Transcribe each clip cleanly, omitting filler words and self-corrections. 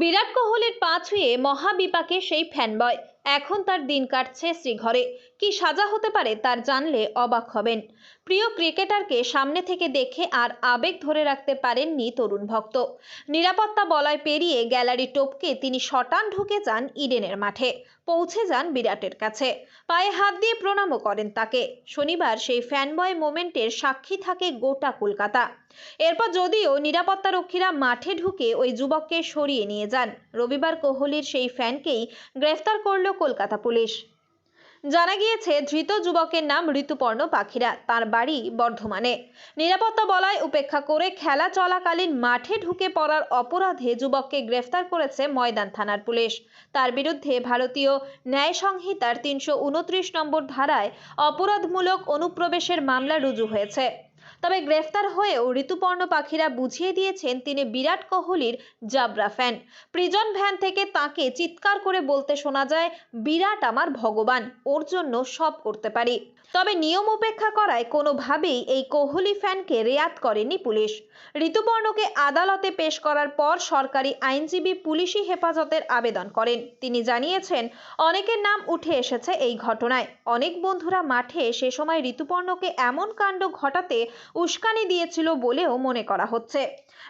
বিরাট কোহলির পা ছুঁয়ে মহাবিপাকে সেই ফ্যানবয়। এখন তার দিন কাটছে শ্রীঘরে। কি সাজা হতে পারে তার জানলে অবাক হবেন। প্রিয় ক্রিকেটারকে সামনে থেকে দেখে আর আবেগ ধরে রাখতে পারেননি তরুণ ভক্ত। নিরাপত্তা বলয় পেরিয়ে গ্যালারি টপকে তিনি শটান ঢুকে যান ইডেনের মাঠে। পৌঁছে যান বিরাটের কাছে, পায়ে হাত দিয়ে প্রণামও করেন তাকে। শনিবার সেই ফ্যানবয় মোমেন্টের সাক্ষী থাকে গোটা কলকাতা। এরপর যদিও নিরাপত্তারক্ষীরা মাঠে ঢুকে ওই যুবককে সরিয়ে নিয়ে যান, রবিবার কোহলির সেই ফ্যানকেই গ্রেফতার করল কলকাতা পুলিশ। জানা গিয়েছে ধৃত যুবকের নাম ঋতুপর্ণ পাখিরা, তার বাড়ি বর্ধমানে। নিরাপত্তা বলয় উপেক্ষা করে খেলা চলাকালীন মাঠে ঢুকে পড়ার অপরাধে যুবককে গ্রেফতার করেছে ময়দান থানার পুলিশ। তার বিরুদ্ধে ভারতীয় ন্যায় সংহিতার 329 নম্বর ধারায় অপরাধমূলক অনুপ্রবেশের মামলা রুজু হয়েছে। তবে গ্রেফতার হয়েও ঋতুপর্ণ পাখিরা বুঝিয়ে দিয়েছেন তিনি বিরাট কোহলির জাবরা ফ্যান। প্রিজন ভ্যান থেকে তাকে চিৎকার করে বলতে শোনা যায়, বিরাট আমার ভগবান, ওর জন্য সব করতে পারি। তবে নিয়ম উপেক্ষা করায় কোনোভাবেই এই কোহলি ফ্যানকে রেয়াত করেনি পুলিশ। ঋতুপর্ণকে আদালতে পেশ করার পর সরকারি আইনজীবী পুলিশি হেফাজতের আবেদন করেন। তিনি জানিয়েছেন, অনেকের নাম উঠে এসেছে এই ঘটনায়। অনেক বন্ধুরা মাঠে সে সময় ঋতুপর্ণকে এমন কাণ্ড ঘটাতে উস্কানি দিয়েছিল বলেও মনে করা হচ্ছে।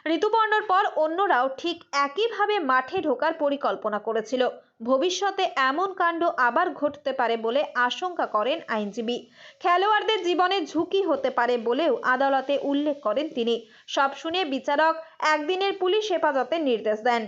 ঋতুপর্ণর পর অন্যরাও ঠিক একইভাবে মাঠে ঢোকার পরিকল্পনা করেছিল। ভবিষ্যতে এমন কাণ্ড আবার ঘটতে পারে বলে আশঙ্কা করেন আইনজীবী। খেলোয়াড়দের জীবনে ঝুঁকি হতে পারে বলেও আদালতে উল্লেখ করেন তিনি। সব শুনে বিচারক একদিনের পুলিশ হেফাজতের নির্দেশ দেন।